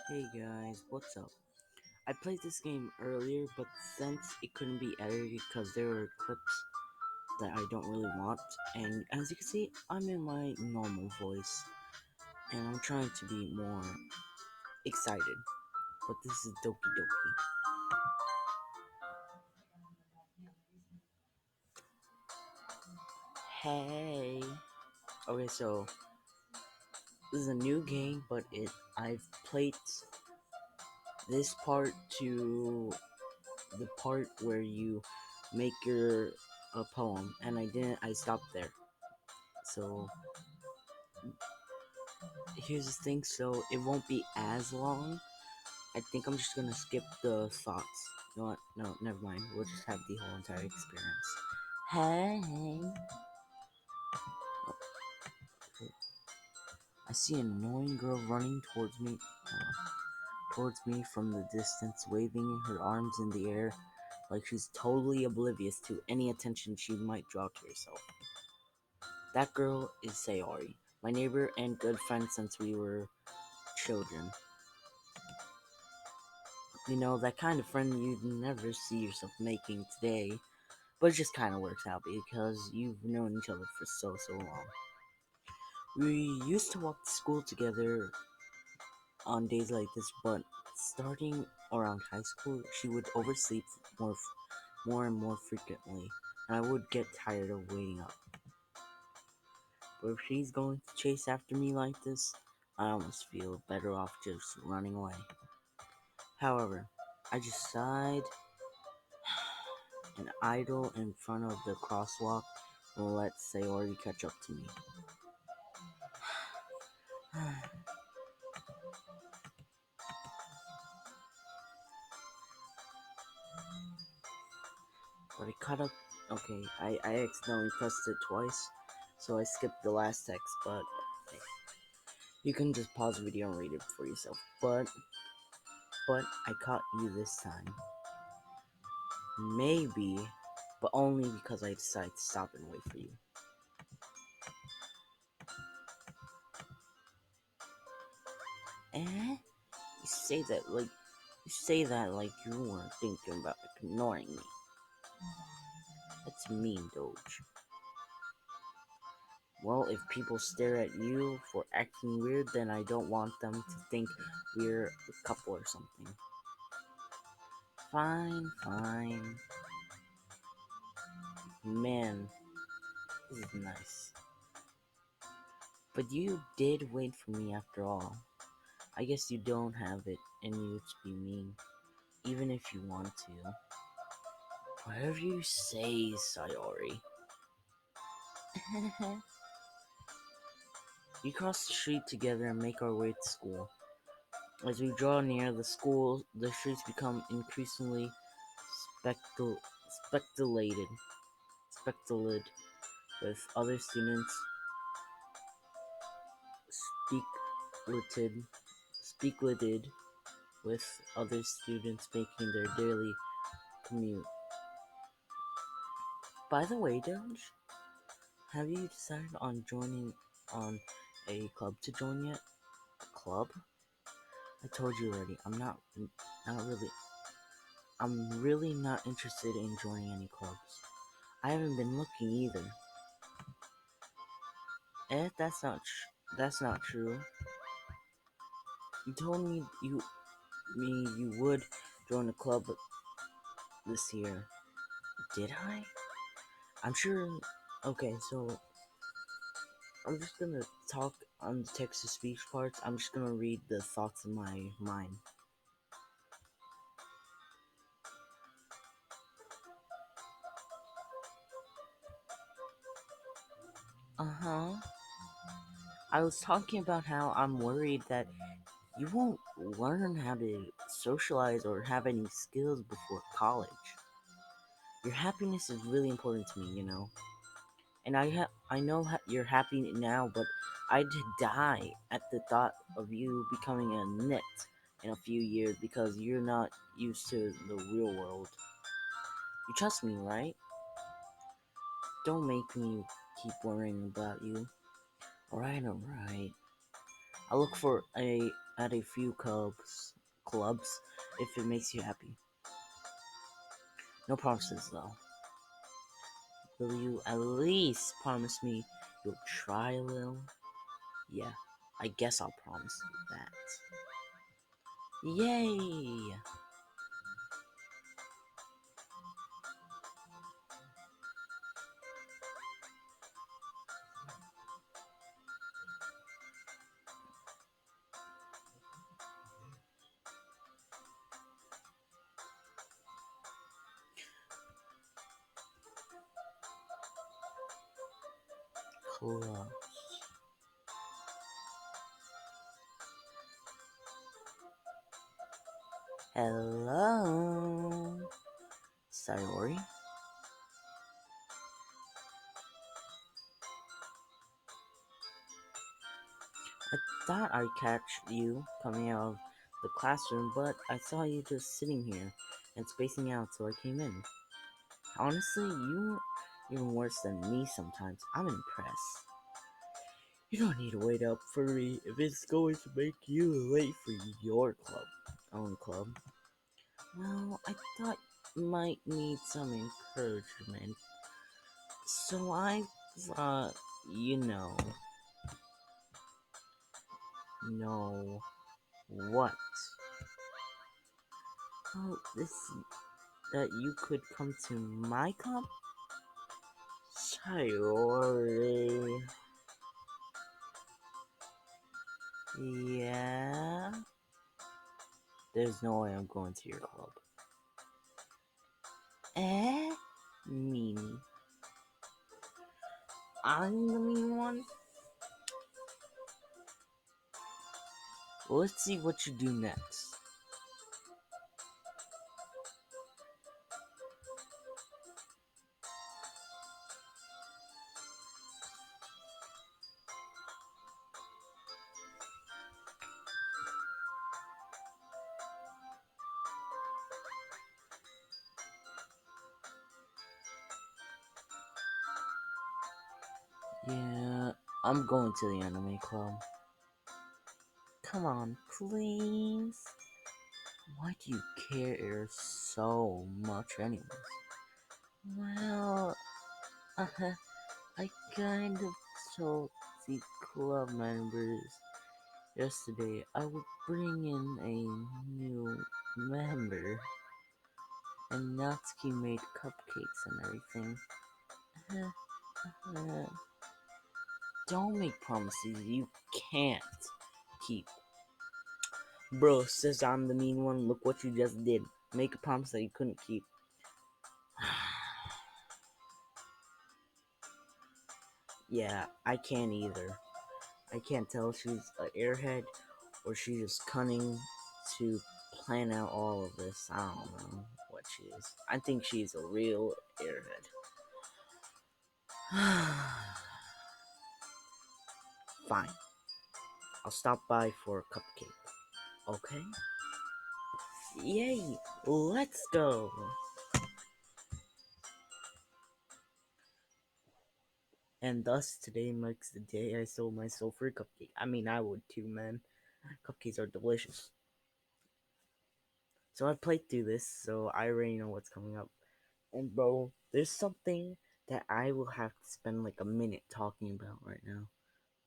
Hey guys, what's up? I played this game earlier, but since it couldn't be edited because there were clips that I don't really want, and as you can see, I'm in my normal voice, and I'm trying to be more excited. But this is Doki Doki. Hey. Okay, so this is a new game, but I've played this part to the part where you make your a poem, and I stopped there. So here's the thing, so it won't be as long. I think I'm just gonna skip the thoughts. You know what? No, never mind. We'll just have the whole entire experience. Hey! I see an annoying girl running towards me from the distance, waving her arms in the air like she's totally oblivious to any attention she might draw to herself. That girl is Sayori, my neighbor and good friend since we were children. You know, that kind of friend you'd never see yourself making today, but it just kind of works out because you've known each other for so long. We used to walk to school together on days like this, but starting around high school, she would oversleep more and more frequently, and I would get tired of waiting up. But if she's going to chase after me like this, I almost feel better off just running away. However, I just sighed and idle in front of the crosswalk and let Sayori catch up to me. But I caught up. Okay, I accidentally pressed it twice, so I skipped the last text, but hey, you can just pause the video and read it for yourself. But I caught you this time. Maybe, but only because I decided to stop and wait for you. Eh? You say that like you weren't thinking about ignoring me. That's mean, Doge. Well, if people stare at you for acting weird, then I don't want them to think we're a couple or something. Fine, fine. Man, this is nice. But you did wait for me after all. I guess you don't have it in you to be mean, even if you want to. Whatever you say, Sayori. We cross the street together and make our way to school. As we draw near the school, the streets become increasingly spectul- speculated, speculated with other students speculated, speculated with other students making their daily commute. By the way, Doge, have you decided on joining on a club to join yet? A club? I told you already. Not really. I'm really not interested in joining any clubs. I haven't been looking either. That's not true. You told me you would join a club this year. Did I? I'm sure. Okay, so I'm just gonna talk on the text to speech parts. I'm just gonna read the thoughts in my mind. Uh huh. I was talking about how I'm worried that you won't learn how to socialize or have any skills before college. Your happiness is really important to me, you know. And I know you're happy now, but I'd die at the thought of you becoming a nit in a few years because you're not used to the real world. You trust me, right? Don't make me keep worrying about you. Alright, alright. I'll look for a at a few clubs if it makes you happy. No promises though. Will you at least promise me you'll try a little? Yeah, I guess I'll promise you that. Yay! Club. Hello? Sayori? I thought I'd catch you coming out of the classroom, but I saw you just sitting here and spacing out, so I came in. Honestly, you're even worse than me sometimes. I'm impressed. You don't need to wait up for me if it's going to make you late for your own club. Well, I thought you might need some encouragement, so I thought, you know what? Oh, this that you could come to my club? Sayori. Yeah? There's no way I'm going to your club. Eh? Meanie. I'm the mean one? Well, let's see what you do next. Yeah, I'm going to the anime club. Come on, please. Why do you care so much anyways? Well, I kind of told the club members yesterday I would bring in a new member, and Natsuki made cupcakes and everything. Don't make promises you can't keep. Bro says I'm the mean one. Look what you just did. Make a promise that you couldn't keep. Yeah, I can't either. I can't tell if she's an airhead or she's just cunning to plan out all of this. I don't know what she is. I think she's a real airhead. Fine. I'll stop by for a cupcake. Okay? Yay! Let's go! And thus, today marks the day I sold my soul for a cupcake. I mean, I would too, man. Cupcakes are delicious. So I played through this, so I already know what's coming up. And bro, there's something that I will have to spend like a minute talking about right now.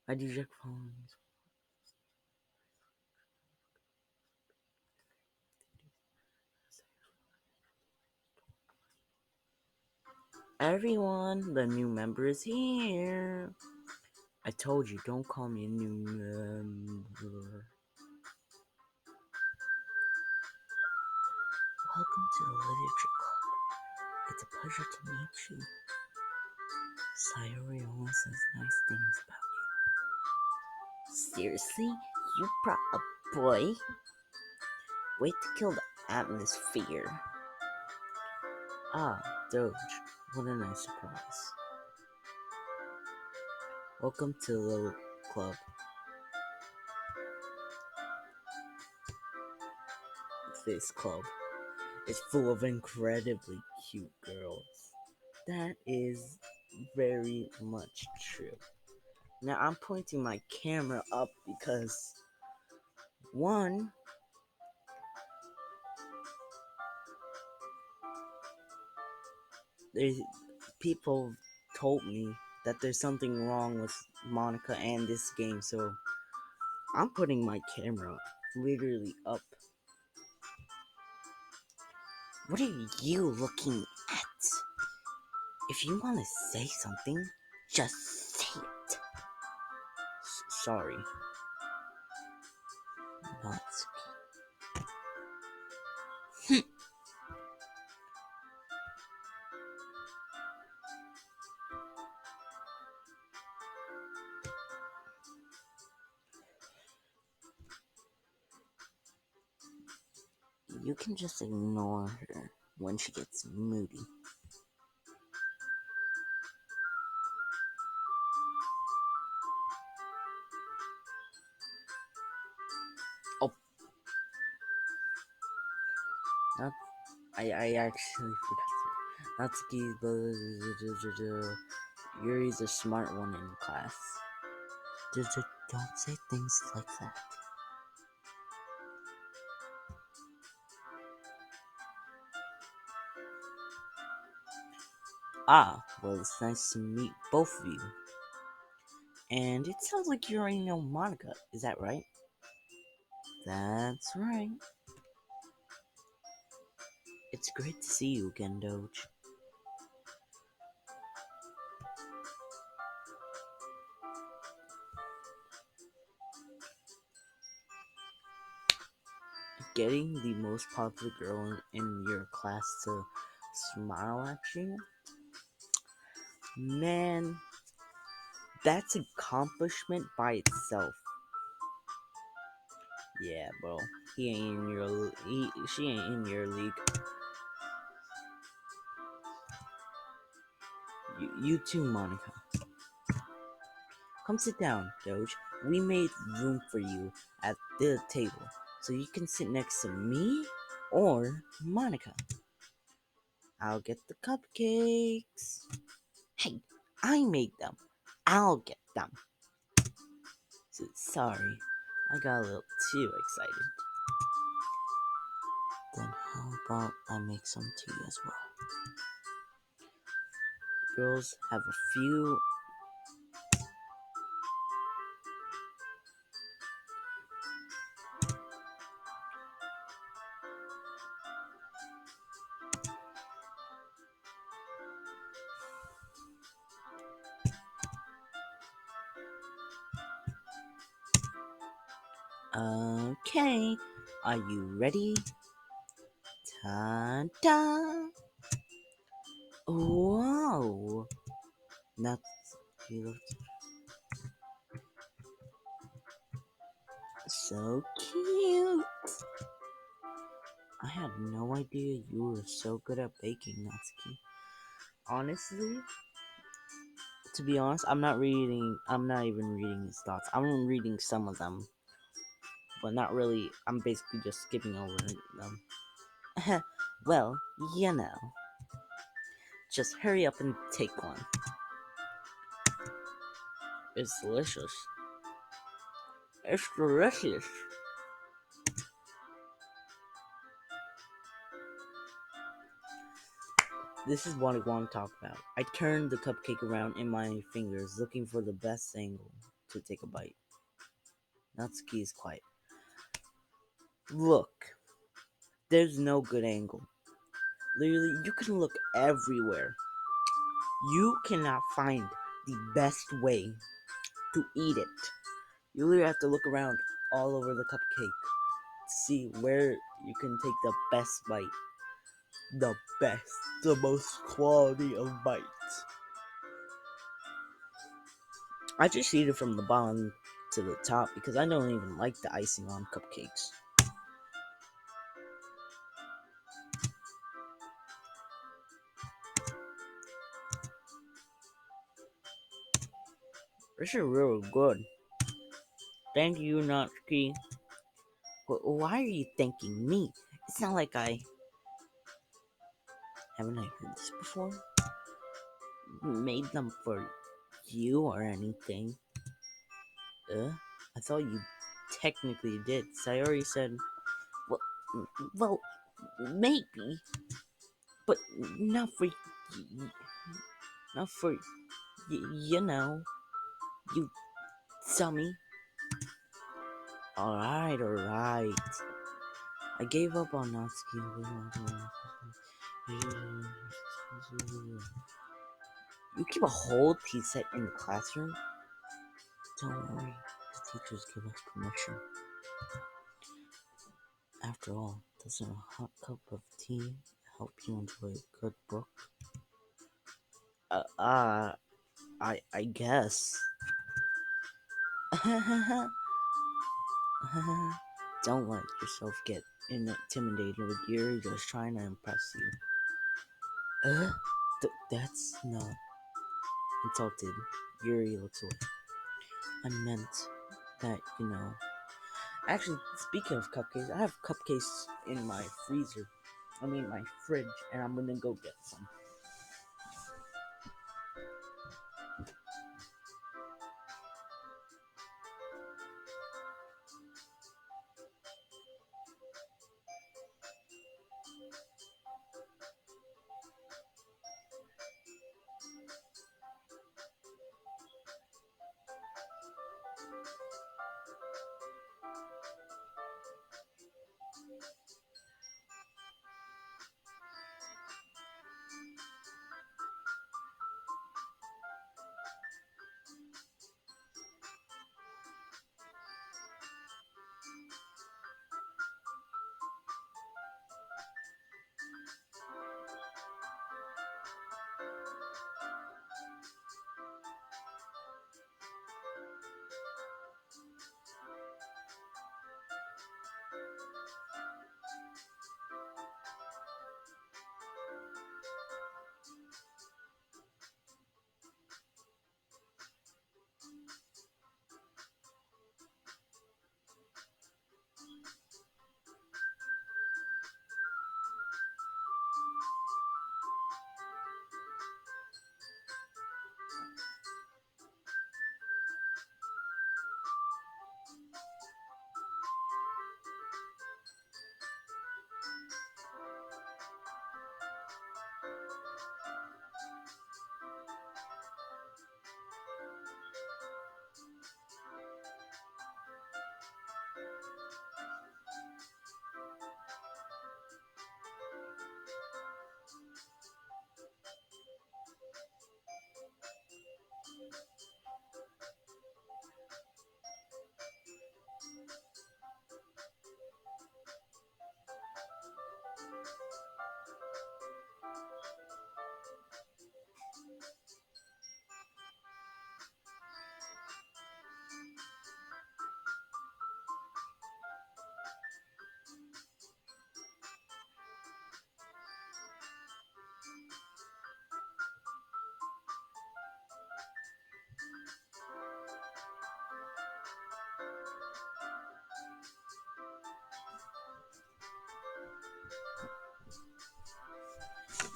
I do check phones. Everyone, the new member is here. I told you, don't call me a new member. Welcome to the Literature Club. It's a pleasure to meet you. Sayori always says nice things about you. Seriously? You brought a boy? Wait to kill the atmosphere. Ah, Doge. What a nice surprise. Welcome to the little club. This club is full of incredibly cute girls. That is very much true. Now I'm pointing my camera up because One, there's people told me that there's something wrong with Monica and this game, so I'm putting my camera literally up. What are you looking at? If you want to say something, just say it. Sorry. Not. You can just ignore her when she gets moody. Oh, not, I actually forgot. Natsuki, Yuri's a smart one in class. Don't say things like that. Ah, well, it's nice to meet both of you. And it sounds like you already know Monica, is that right? That's right. It's great to see you again, Doge. Getting the most popular girl in your class to smile at you? Man, that's an accomplishment by itself. Yeah, bro. He ain't in your she ain't in your league. You too, Monica. Come sit down, Doge. We made room for you at the table, so you can sit next to me or Monica. I'll get the cupcakes. Hey, I made them. I'll get them. Sorry, I got a little too excited. Then how about I make some tea as well? Girls have a few. Okay, are you ready? Ta da! Wow! Not you looked so cute. I had no idea you were so good at baking, Natsuki. Honestly, to be honest, I'm not reading. I'm not even reading his thoughts. I'm reading some of them, but not really. I'm basically just skipping over them. Well, you know. Just hurry up and take one. It's delicious. It's delicious. This is what I want to talk about. I turned the cupcake around in my fingers, looking for the best angle to take a bite. Natsuki is quiet. Look, there's no good angle. Literally, you can look everywhere. You cannot find the best way to eat it. You literally have to look around all over the cupcake to see where you can take the best bite. The best, the most quality of bites. I just eat it from the bottom to the top because I don't even like the icing on cupcakes. This is really good. Thank you, Natsuki. Why are you thanking me? It's not like I... Haven't I heard this before? Made them for you or anything. I thought you technically did. Sayori said, well, well, maybe, but not for, not for, you know, you dummy. Alright. I gave up on Natsuki. You keep a whole tea set in the classroom? Don't worry, the teachers give us permission. After all, doesn't a hot cup of tea help you enjoy a good book? Uh, uh I guess. Don't let yourself get intimidated with Yuri just trying to impress you. That's not insulted. Yuri looks away. I meant that, you know. Actually, speaking of cupcakes, I have cupcakes in my freezer. I mean, my fridge, and I'm gonna go get some.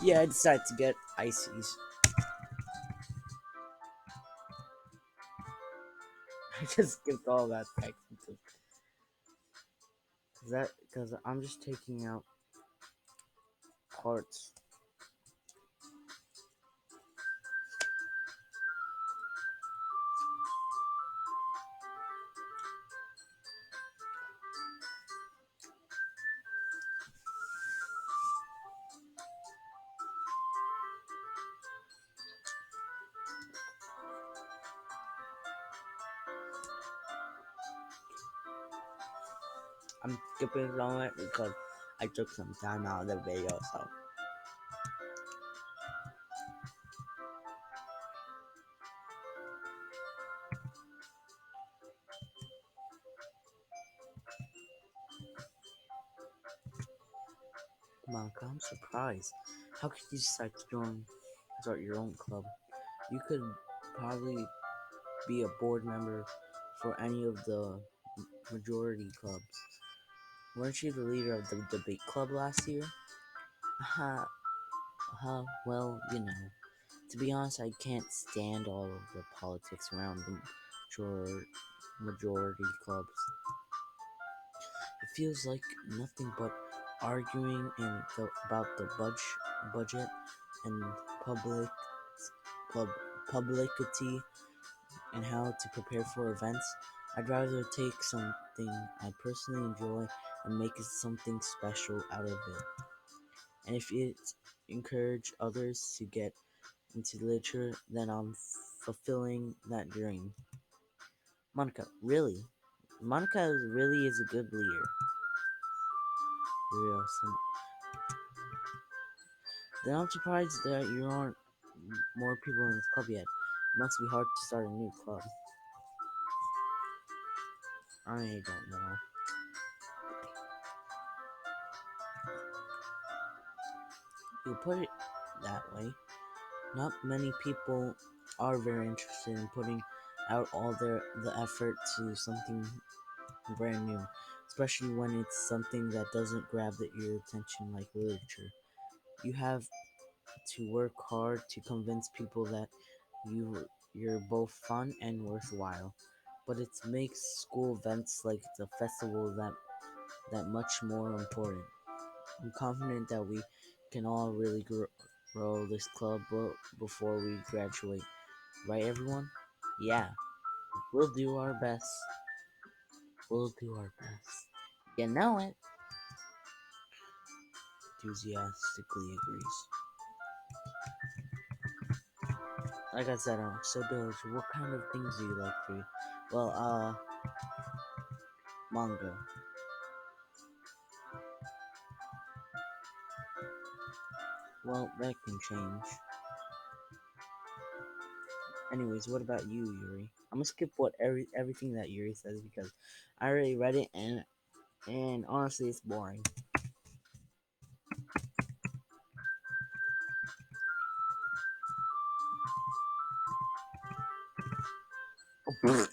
Yeah, I decided to get ices. I just skipped all that text because I'm just taking out parts. I'm skipping all it because I took some time out of the video, so come on, I'm surprised. How could you decide to start your own club? You could probably be a board member for any of the majority clubs. Weren't you the leader of the debate club last year? Well, you know. To be honest, I can't stand all of the politics around the majority clubs. It feels like nothing but arguing about the budget and public pub, publicity and how to prepare for events. I'd rather take something I personally enjoy and make it something special out of it. And if it encourage others to get into literature, then I'm fulfilling that dream. Monica, really? Monica really is a good leader. Real. Then I'm surprised that you aren't more people in this club yet. It must be hard to start a new club. I don't know. You put it that way. Not many people are very interested in putting out all the effort to something brand new, especially when it's something that doesn't grab your attention like literature. You have to work hard to convince people that you're both fun and worthwhile. But it makes school events like the festival that much more important. I'm confident that we can all really grow this club before we graduate. Right, everyone? Yeah, we'll do our best. We'll do our best. You know it. Enthusiastically agrees. Like I said, so Doge, what kind of things do you like to read? Well, manga. Well, that can change. Anyways, what about you, Yuri? I'm gonna skip everything that Yuri says because I already read it and honestly, it's boring.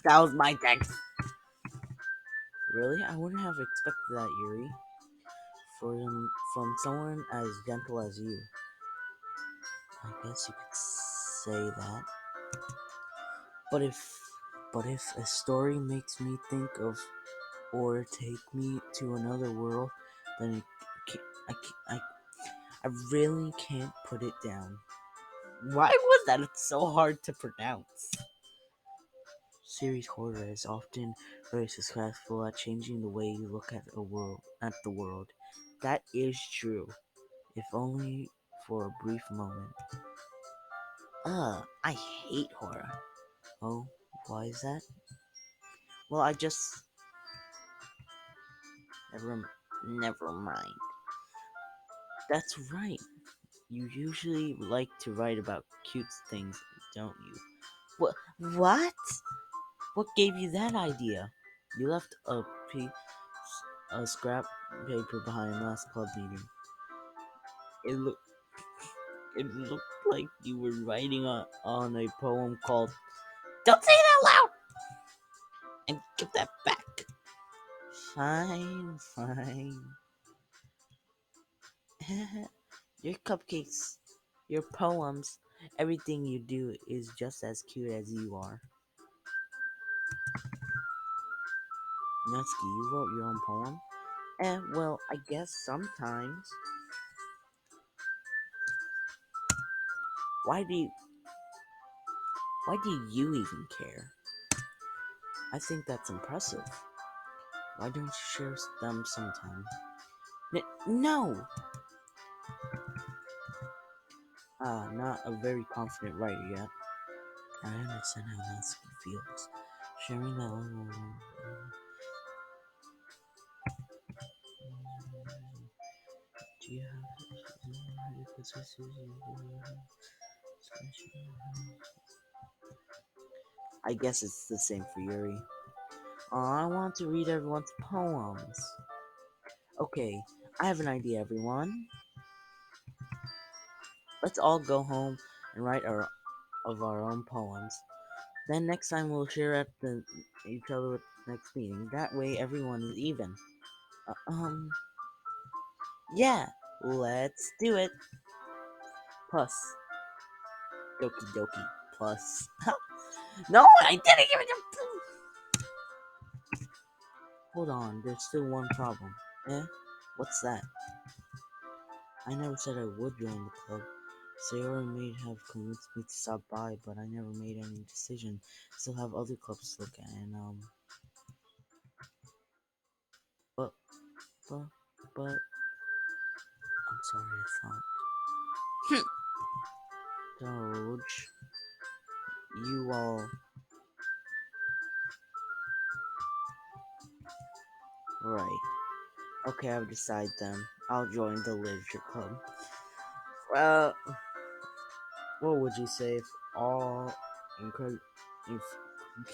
That was my text. Really, I wouldn't have expected that, Yuri, from someone as gentle as you. I guess you could say that. But if a story makes me think of or take me to another world, then I really can't put it down. Why was that so hard to pronounce? Series horror is often very successful at changing the way you look at the world. That is true, if only for a brief moment. I hate horror. Oh, why is that? Well, I just never mind. That's right. You usually like to write about cute things, don't you? What? What? What gave you that idea? You left a scrap paper behind last club meeting. It looked it looked like you were writing on a poem called "Don't Say It Out Loud" and give that back. Fine, fine. Your cupcakes, your poems, everything you do is just as cute as you are. Nutsky, you wrote your own poem? Well, I guess sometimes. Why do you, why do you even care? I think that's impressive. Why don't you share them sometime? No! Not a very confident writer yet. I understand how Natsuki feels. Sharing that level. Do you I guess it's the same for Yuri. I want to read everyone's poems. Okay, I have an idea, everyone. Let's all go home and write our own poems. Then next time we'll share at each other at the next meeting. That way everyone is even. Yeah, let's do it. Plus, Doki Doki. Plus. No, I didn't give it to. Hold on, there's still one problem. Eh? What's that? I never said I would join the club. Sayora may have convinced me to stop by, but I never made any decision. Still have other clubs to look at, and but, but, but, I'm sorry, I thought. Doge, you all, right. Okay, I've decided then. I'll join the literature club. Well, what would you say if all incre- if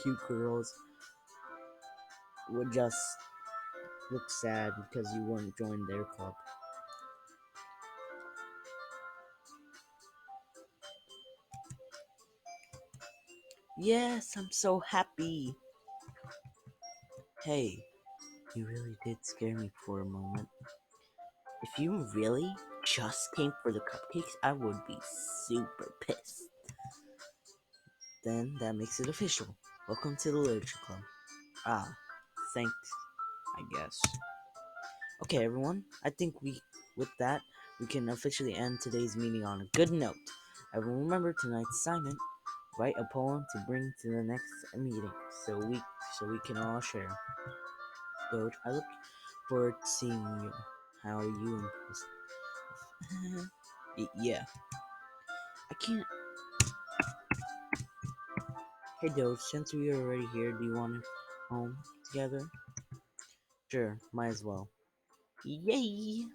cute girls would just look sad because you wouldn't join their club? Yes, I'm so happy. Hey, you really did scare me for a moment. If you really just came for the cupcakes, I would be super pissed. Then that makes it official. Welcome to the Literature Club. Ah, thanks, I guess. Okay, everyone, I think with that, we can officially end today's meeting on a good note. Everyone remember tonight's assignment, write a poem to bring to the next meeting, so we can all share. Doge, I look forward to seeing you, how you improve. Yeah, I can't. Hey Doge, since we are already here, do you want to home together? Sure, might as well. Yay!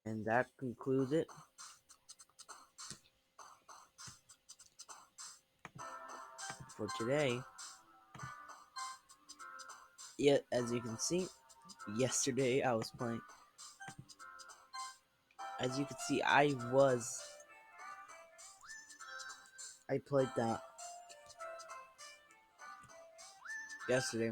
And that concludes it for today. Yeah, as you can see, yesterday I was playing. As you can see, I played that yesterday.